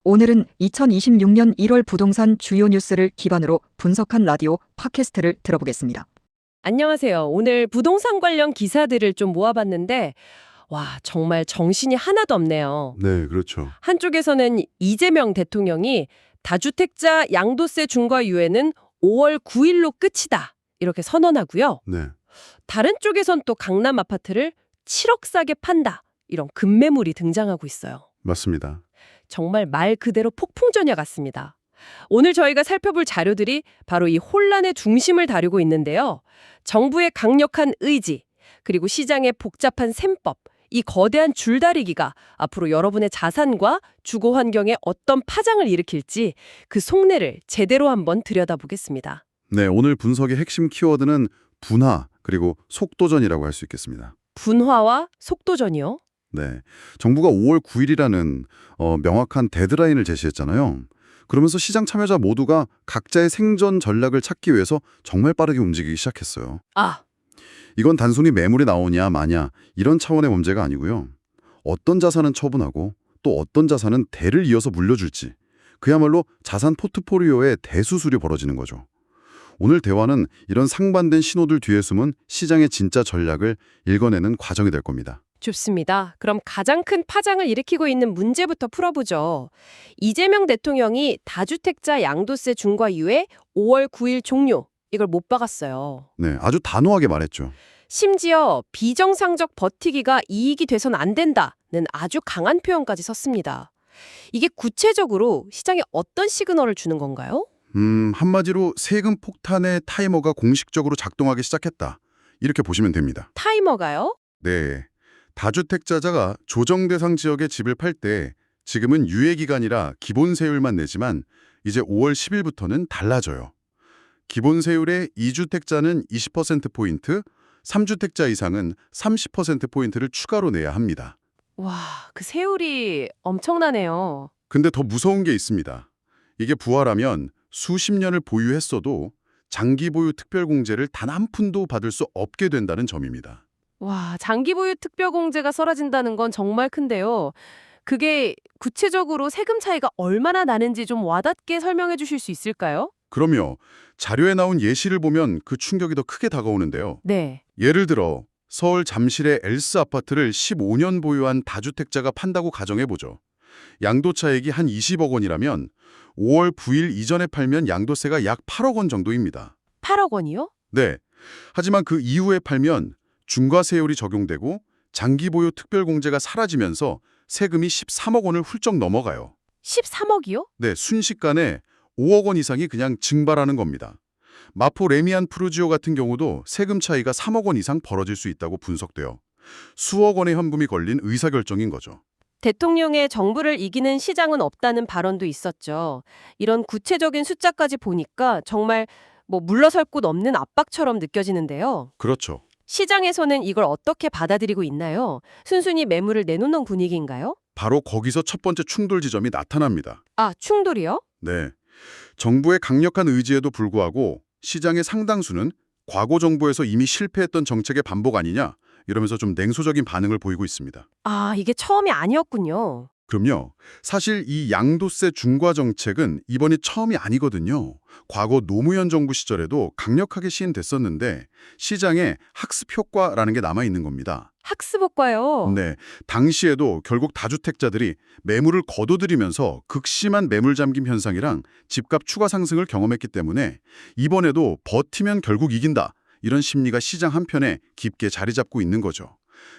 오늘은 2026년 1월 부동산 주요 뉴스를 기반으로 분석한 라디오 팟캐스트를 들어보겠습니다. 안녕하세요. 오늘 부동산 관련 기사들을 좀 모아봤는데 와, 정말 정신이 하나도 없네요. 네, 그렇죠. 한쪽에서는 이재명 대통령이 다주택자 양도세 중과 유예는 5월 9일로 끝이다. 이렇게 선언하고요. 네. 다른 쪽에선 또 강남 아파트를 7억 싸게 판다. 이런 급매물이 등장하고 있어요. 맞습니다. 정말 말 그대로 폭풍전야 같습니다. 오늘 저희가 살펴볼 자료들이 바로 이 혼란의 중심을 다루고 있는데요. 정부의 강력한 의지, 그리고 시장의 복잡한 셈법, 이 거대한 줄다리기가 앞으로 여러분의 자산과 주거 환경에 어떤 파장을 일으킬지 그 속내를 제대로 한번 들여다보겠습니다. 네, 오늘 분석의 핵심 키워드는 분화 그리고 속도전이라고 할 수 있겠습니다. 분화와 속도전이요? 네, 정부가 5월 9일이라는 명확한 데드라인을 제시했잖아요. 그러면서 시장 참여자 모두가 각자의 생존 전략을 찾기 위해서 정말 빠르게 움직이기 시작했어요. 아, 이건 단순히 매물이 나오냐 마냐 이런 차원의 문제가 아니고요. 어떤 자산은 처분하고 또 어떤 자산은 대를 이어서 물려줄지 그야말로 자산 포트폴리오의 대수술이 벌어지는 거죠. 오늘 대화는 이런 상반된 신호들 뒤에 숨은 시장의 진짜 전략을 읽어내는 과정이 될 겁니다. 좋습니다. 그럼 가장 큰 파장을 일으키고 있는 문제부터 풀어보죠. 이재명 대통령이 다주택자 양도세 중과 유예 5월 9일 종료, 이걸 못 박았어요. 네, 아주 단호하게 말했죠. 심지어 비정상적 버티기가 이익이 돼선 안 된다는 아주 강한 표현까지 썼습니다. 이게 구체적으로 시장에 어떤 시그널을 주는 건가요? 한마디로 세금 폭탄의 타이머가 공식적으로 작동하기 시작했다. 이렇게 보시면 됩니다. 타이머가요? 네, 다주택자가 조정 대상 지역에 집을 팔 때 지금은 유예기간이라 기본 세율만 내지만 이제 5월 10일부터는 달라져요. 기본 세율의 2주택자는 20%포인트, 3주택자 이상은 30%포인트를 추가로 내야 합니다. 와, 그 세율이 엄청나네요. 근데 더 무서운 게 있습니다. 이게 부활하면 수십 년을 보유했어도 장기 보유 특별공제를 단 한 푼도 받을 수 없게 된다는 점입니다. 와, 장기 보유 특별공제가 사라진다는 건 정말 큰데요. 그게 구체적으로 세금 차이가 얼마나 나는지 좀 와닿게 설명해 주실 수 있을까요? 그럼요. 자료에 나온 예시를 보면 그 충격이 더 크게 다가오는데요. 네. 예를 들어 서울 잠실의 엘스 아파트를 15년 보유한 다주택자가 판다고 가정해보죠. 양도차익이 한 20억 원이라면 5월 9일 이전에 팔면 양도세가 약 8억 원 정도입니다. 8억 원이요? 네. 하지만 그 이후에 팔면 중과세율이 적용되고 장기 보유 특별공제가 사라지면서 세금이 13억 원을 훌쩍 넘어가요. 13억이요? 네, 순식간에 5억 원 이상이 그냥 증발하는 겁니다. 마포 레미안 푸르지오 같은 경우도 세금 차이가 3억 원 이상 벌어질 수 있다고 분석돼요. 수억 원의 현금이 걸린 의사결정인 거죠. 대통령의 정부를 이기는 시장은 없다는 발언도 있었죠. 이런 구체적인 숫자까지 보니까 정말 물러설 곳 없는 압박처럼 느껴지는데요. 그렇죠. 시장에서는 이걸 어떻게 받아들이고 있나요? 순순히 매물을 내놓는 분위기인가요? 바로 거기서 첫 번째 충돌 지점이 나타납니다. 아, 충돌이요? 네. 정부의 강력한 의지에도 불구하고 시장의 상당수는 과거 정부에서 이미 실패했던 정책의 반복 아니냐 이러면서 좀 냉소적인 반응을 보이고 있습니다. 아, 이게 처음이 아니었군요. 그럼요. 사실 이 양도세 중과 정책은 이번이 처음이 아니거든요. 과거 노무현 정부 시절에도 강력하게 시행됐었는데 시장에 학습 효과라는 게 남아있는 겁니다. 학습 효과요? 네, 당시에도 결국 다주택자들이 매물을 거둬들이면서 극심한 매물 잠김 현상이랑 집값 추가 상승을 경험했기 때문에 이번에도 버티면 결국 이긴다. 이런 심리가 시장 한편에 깊게 자리 잡고 있는 거죠.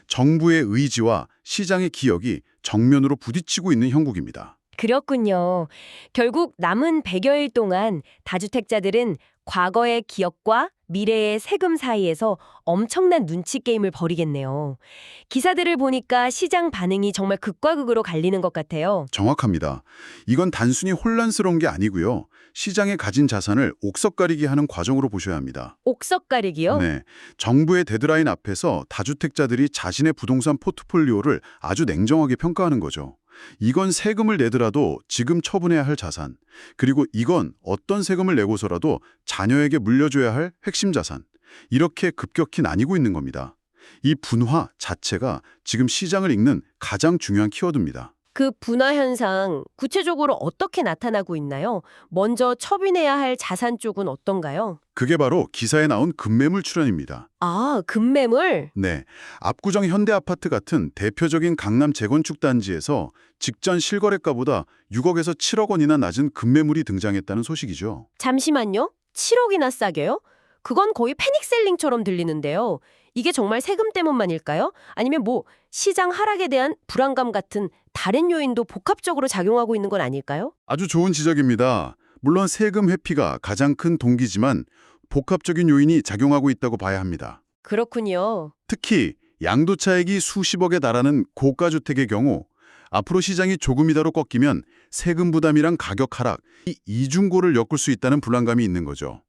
정부의 의지와 시장의 기억이 정면으로 부딪히고 있는 형국입니다. 그렇군요. 결국 남은 100여일 동안 다주택자들은 과거의 기억과 미래의 세금 사이에서 엄청난 눈치 게임을 벌이겠네요. 기사들을 보니까 시장 반응이 정말 극과 극으로 갈리는 것 같아요. 정확합니다. 이건 단순히 혼란스러운 게 아니고요. 시장에 가진 자산을 옥석가리기 하는 과정으로 보셔야 합니다. 옥석 가리기요? 네, 정부의 데드라인 앞에서 다주택자들이 자신의 부동산 포트폴리오를 아주 냉정하게 평가하는 거죠. 이건 세금을 내더라도 지금 처분해야 할 자산, 그리고 이건 어떤 세금을 내고서라도 자녀에게 물려줘야 할 핵심 자산, 이렇게 급격히 나뉘고 있는 겁니다. 이 분화 자체가 지금 시장을 읽는 가장 중요한 키워드입니다. 그 분화 현상 구체적으로 어떻게 나타나고 있나요? 먼저 처분해야 할 자산 쪽은 어떤가요? 그게 바로 기사에 나온 급매물 출현입니다. 아, 급매물? 네, 압구정 현대아파트 같은 대표적인 강남 재건축 단지에서 직전 실거래가보다 6억에서 7억 원이나 낮은 급매물이 등장했다는 소식이죠. 잠시만요. 7억이나 싸게요? 그건 거의 패닉셀링처럼 들리는데요. 이게 정말 세금 때문만일까요? 아니면 시장 하락에 대한 불안감 같은 다른 요인도 복합적으로 작용하고 있는 건 아닐까요? 아주 좋은 지적입니다. 물론 세금 회피가 가장 큰 동기지만 복합적인 요인이 작용하고 있다고 봐야 합니다. 그렇군요. 특히 양도차익이 수십억에 달하는 고가주택의 경우 앞으로 시장이 조금이라도 꺾이면 세금 부담이랑 가격 하락, 이 이중고를 엮을 수 있다는 불안감이 있는 거죠.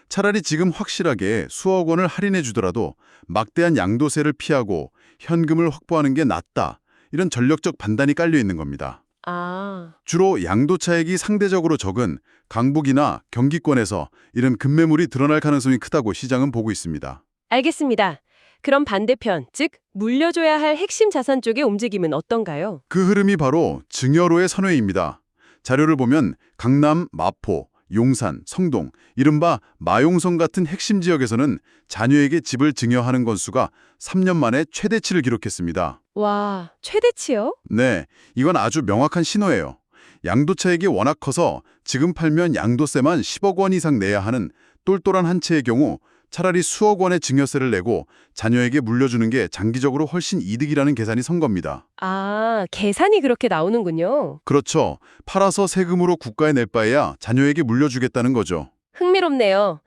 차라리 지금 확실하게 수억 원을 할인해 주더라도 막대한 양도세를 피하고 현금을 확보하는 게 낫다. 이런 전략적 판단이 깔려 있는 겁니다. 아, 주로 양도차익이 상대적으로 적은 강북이나 경기권에서 이런 급매물이 드러날 가능성이 크다고 시장은 보고 있습니다. 알겠습니다. 그럼 반대편, 즉 물려줘야 할 핵심 자산 쪽의 움직임은 어떤가요? 그 흐름이 바로 증여로의 선회입니다. 자료를 보면 강남, 마포, 용산, 성동, 이른바 마용성 같은 핵심 지역에서는 자녀에게 집을 증여하는 건수가 3년 만에 최대치를 기록했습니다. 와, 최대치요? 네, 이건 아주 명확한 신호예요. 양도차익이 워낙 커서 지금 팔면 양도세만 10억 원 이상 내야 하는 똘똘한 한 채의 경우 차라리 수억 원의 증여세를 내고 자녀에게 물려주는 게 장기적으로 훨씬 이득이라는 계산이 선 겁니다. 아, 계산이 그렇게 나오는군요. 그렇죠. 팔아서 세금으로 국가에 낼 바에야 자녀에게 물려주겠다는 거죠. 흥미롭네요.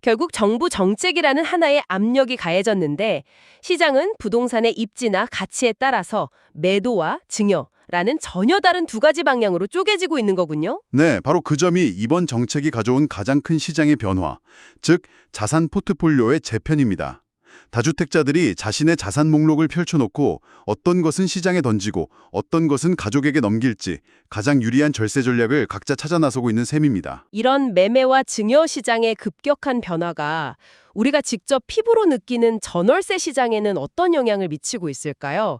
결국 정부 정책이라는 하나의 압력이 가해졌는데 시장은 부동산의 입지나 가치에 따라서 매도와 증여라는 전혀 다른 두 가지 방향으로 쪼개지고 있는 거군요. 네, 바로 그 점이 이번 정책이 가져온 가장 큰 시장의 변화, 즉 자산 포트폴리오의 재편입니다. 다주택자들이 자신의 자산 목록을 펼쳐놓고 어떤 것은 시장에 던지고 어떤 것은 가족에게 넘길지 가장 유리한 절세 전략을 각자 찾아 나서고 있는 셈입니다. 이런 매매와 증여 시장의 급격한 변화가 우리가 직접 피부로 느끼는 전월세 시장에는 어떤 영향을 미치고 있을까요?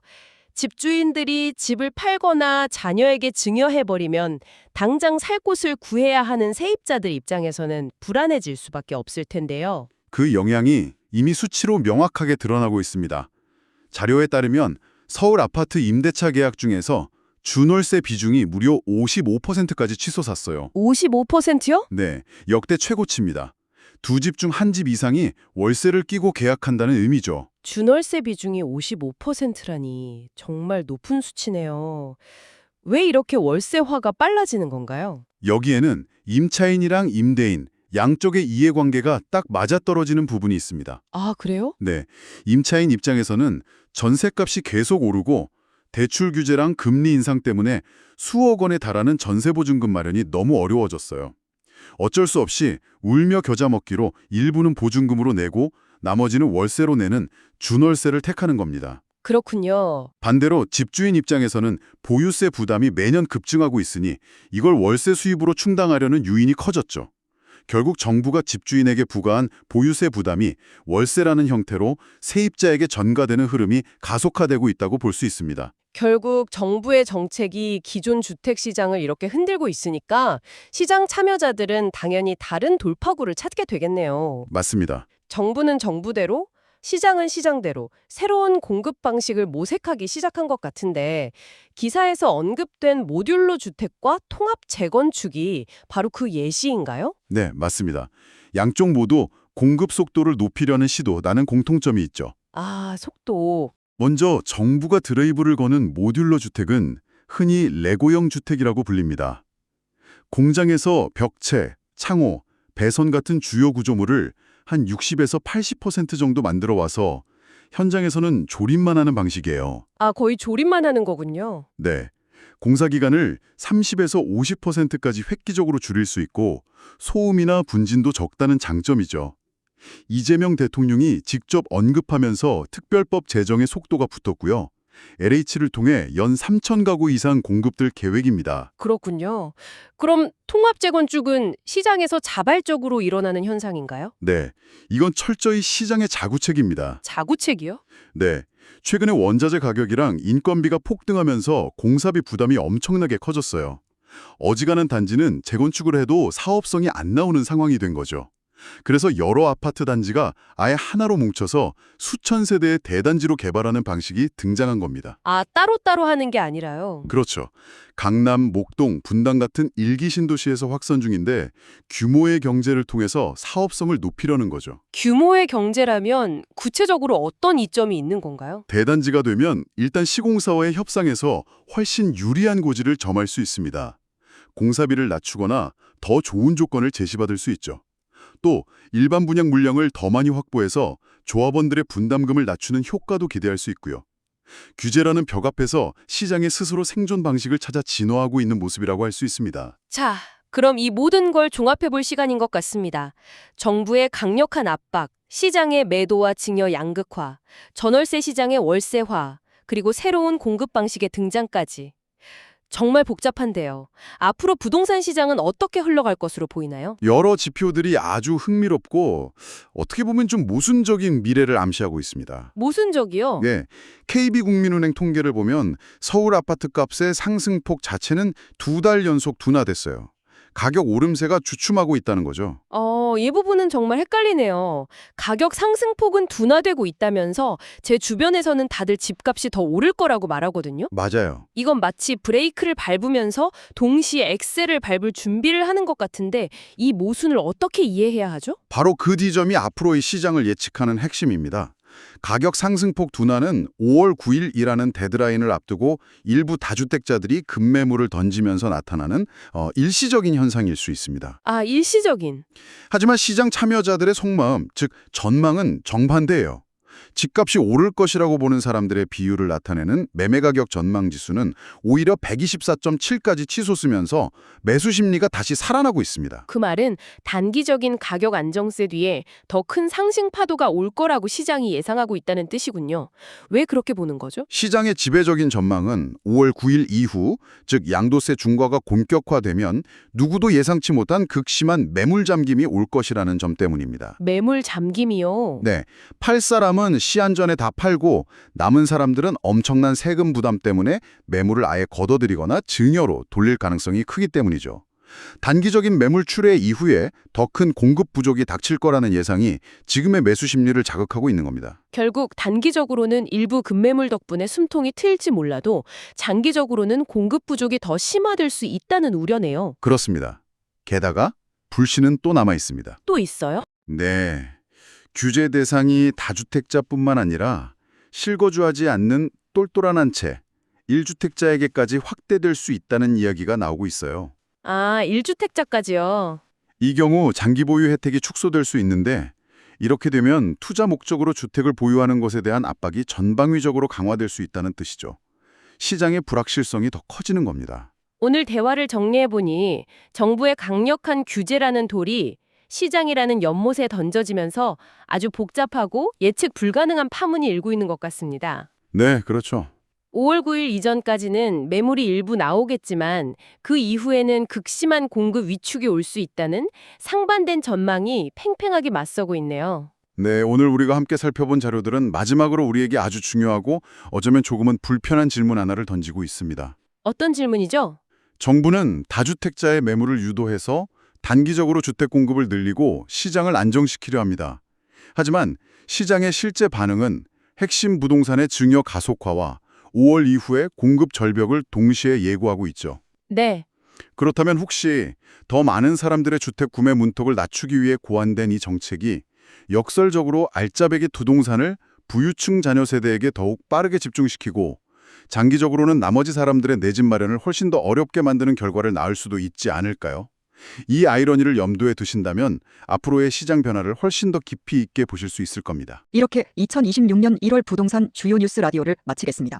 집주인들이 집을 팔거나 자녀에게 증여해버리면 당장 살 곳을 구해야 하는 세입자들 입장에서는 불안해질 수밖에 없을 텐데요. 그 영향이 이미 수치로 명확하게 드러나고 있습니다. 자료에 따르면 서울 아파트 임대차 계약 중에서 준월세 비중이 무려 55%까지 치솟았어요. 55%요? 네, 역대 최고치입니다. 두 집 중 한 집 이상이 월세를 끼고 계약한다는 의미죠. 준월세 비중이 55%라니 정말 높은 수치네요. 왜 이렇게 월세화가 빨라지는 건가요? 여기에는 임차인이랑 임대인, 양쪽의 이해관계가 딱 맞아떨어지는 부분이 있습니다. 아, 그래요? 네, 임차인 입장에서는 전셋값이 계속 오르고 대출 규제랑 금리 인상 때문에 수억 원에 달하는 전세보증금 마련이 너무 어려워졌어요. 어쩔 수 없이 울며 겨자 먹기로 일부는 보증금으로 내고 나머지는 월세로 내는 준월세를 택하는 겁니다. 그렇군요. 반대로 집주인 입장에서는 보유세 부담이 매년 급증하고 있으니 이걸 월세 수입으로 충당하려는 유인이 커졌죠. 결국 정부가 집주인에게 부과한 보유세 부담이 월세라는 형태로 세입자에게 전가되는 흐름이 가속화되고 있다고 볼 수 있습니다. 결국 정부의 정책이 기존 주택 시장을 이렇게 흔들고 있으니까 시장 참여자들은 당연히 다른 돌파구를 찾게 되겠네요. 맞습니다. 정부는 정부대로, 시장은 시장대로 새로운 공급 방식을 모색하기 시작한 것 같은데 기사에서 언급된 모듈러 주택과 통합 재건축이 바로 그 예시인가요? 네, 맞습니다. 양쪽 모두 공급 속도를 높이려는 시도라는 공통점이 있죠. 아, 속도. 먼저 정부가 드라이브를 거는 모듈러 주택은 흔히 레고형 주택이라고 불립니다. 공장에서 벽체, 창호, 배선 같은 주요 구조물을 한 60에서 80% 정도 만들어 와서 현장에서는 조립만 하는 방식이에요. 아, 거의 조립만 하는 거군요. 네. 공사 기간을 30에서 50%까지 획기적으로 줄일 수 있고 소음이나 분진도 적다는 장점이죠. 이재명 대통령이 직접 언급하면서 특별법 제정의 속도가 붙었고요. LH를 통해 연 3천 가구 이상 공급될 계획입니다. 그렇군요. 그럼 통합 재건축은 시장에서 자발적으로 일어나는 현상인가요? 네, 이건 철저히 시장의 자구책입니다. 자구책이요? 네, 최근에 원자재 가격이랑 인건비가 폭등하면서 공사비 부담이 엄청나게 커졌어요. 어지간한 단지는 재건축을 해도 사업성이 안 나오는 상황이 된 거죠. 그래서 여러 아파트 단지가 아예 하나로 뭉쳐서 수천 세대의 대단지로 개발하는 방식이 등장한 겁니다. 아, 따로따로 하는 게 아니라요. 그렇죠. 강남, 목동, 분당 같은 일기 신도시에서 확산 중인데 규모의 경제를 통해서 사업성을 높이려는 거죠. 규모의 경제라면 구체적으로 어떤 이점이 있는 건가요? 대단지가 되면 일단 시공사와의 협상에서 훨씬 유리한 고지를 점할 수 있습니다. 공사비를 낮추거나 더 좋은 조건을 제시받을 수 있죠. 또 일반 분양 물량을 더 많이 확보해서 조합원들의 분담금을 낮추는 효과도 기대할 수 있고요. 규제라는 벽 앞에서 시장의 스스로 생존 방식을 찾아 진화하고 있는 모습이라고 할 수 있습니다. 자, 그럼 이 모든 걸 종합해 볼 시간인 것 같습니다. 정부의 강력한 압박, 시장의 매도와 증여 양극화, 전월세 시장의 월세화, 그리고 새로운 공급 방식의 등장까지. 정말 복잡한데요. 앞으로 부동산 시장은 어떻게 흘러갈 것으로 보이나요? 여러 지표들이 아주 흥미롭고 어떻게 보면 좀 모순적인 미래를 암시하고 있습니다. 모순적이요? 네, KB국민은행 통계를 보면 서울 아파트 값의 상승폭 자체는 2달 연속 둔화됐어요. 가격 오름세가 주춤하고 있다는 거죠. 이 부분은 정말 헷갈리네요. 가격 상승폭은 둔화되고 있다면서 제 주변에서는 다들 집값이 더 오를 거라고 말하거든요. 맞아요. 이건 마치 브레이크를 밟으면서 동시에 엑셀을 밟을 준비를 하는 것 같은데 이 모순을 어떻게 이해해야 하죠? 바로 그 지점이 앞으로의 시장을 예측하는 핵심입니다. 가격 상승폭 둔화는 5월 9일이라는 데드라인을 앞두고 일부 다주택자들이 급매물을 던지면서 나타나는 일시적인 현상일 수 있습니다. 아, 일시적인. 하지만 시장 참여자들의 속마음, 즉 전망은 정반대예요. 집값이 오를 것이라고 보는 사람들의 비율을 나타내는 매매가격 전망지수는 오히려 124.7까지 치솟으면서 매수 심리가 다시 살아나고 있습니다. 그 말은 단기적인 가격 안정세 뒤에 더 큰 상승 파도가 올 거라고 시장이 예상하고 있다는 뜻이군요. 왜 그렇게 보는 거죠? 시장의 지배적인 전망은 5월 9일 이후, 즉 양도세 중과가 본격화되면 누구도 예상치 못한 극심한 매물 잠김이 올 것이라는 점 때문입니다. 매물 잠김이요? 네, 팔 사람은 시한 전에 다 팔고 남은 사람들은 엄청난 세금 부담 때문에 매물을 아예 걷어들이거나 증여로 돌릴 가능성이 크기 때문이죠. 단기적인 매물 출회 이후에 더 큰 공급 부족이 닥칠 거라는 예상이 지금의 매수 심리를 자극하고 있는 겁니다. 결국 단기적으로는 일부 급매물 덕분에 숨통이 트일지 몰라도 장기적으로는 공급 부족이 더 심화될 수 있다는 우려네요. 그렇습니다. 게다가 불씨는 또 남아 있습니다. 또 있어요? 네, 규제 대상이 다주택자뿐만 아니라 실거주하지 않는 똘똘한 한 채, 1주택자에게까지 확대될 수 있다는 이야기가 나오고 있어요. 아, 1주택자까지요. 이 경우 장기 보유 혜택이 축소될 수 있는데 이렇게 되면 투자 목적으로 주택을 보유하는 것에 대한 압박이 전방위적으로 강화될 수 있다는 뜻이죠. 시장의 불확실성이 더 커지는 겁니다. 오늘 대화를 정리해보니 정부의 강력한 규제라는 돌이 시장이라는 연못에 던져지면서 아주 복잡하고 예측 불가능한 파문이 일고 있는 것 같습니다. 네, 그렇죠. 5월 9일 이전까지는 매물이 일부 나오겠지만 그 이후에는 극심한 공급 위축이 올 수 있다는 상반된 전망이 팽팽하게 맞서고 있네요. 네, 오늘 우리가 함께 살펴본 자료들은 마지막으로 우리에게 아주 중요하고 어쩌면 조금은 불편한 질문 하나를 던지고 있습니다. 어떤 질문이죠? 정부는 다주택자의 매물을 유도해서 단기적으로 주택 공급을 늘리고 시장을 안정시키려 합니다. 하지만 시장의 실제 반응은 핵심 부동산의 증여 가속화와 5월 이후의 공급 절벽을 동시에 예고하고 있죠. 네. 그렇다면 혹시 더 많은 사람들의 주택 구매 문턱을 낮추기 위해 고안된 이 정책이 역설적으로 알짜배기 부동산을 부유층 자녀 세대에게 더욱 빠르게 집중시키고 장기적으로는 나머지 사람들의 내 집 마련을 훨씬 더 어렵게 만드는 결과를 낳을 수도 있지 않을까요? 이 아이러니를 염두에 두신다면 앞으로의 시장 변화를 훨씬 더 깊이 있게 보실 수 있을 겁니다. 이렇게 2026년 1월 부동산 주요 뉴스 라디오를 마치겠습니다.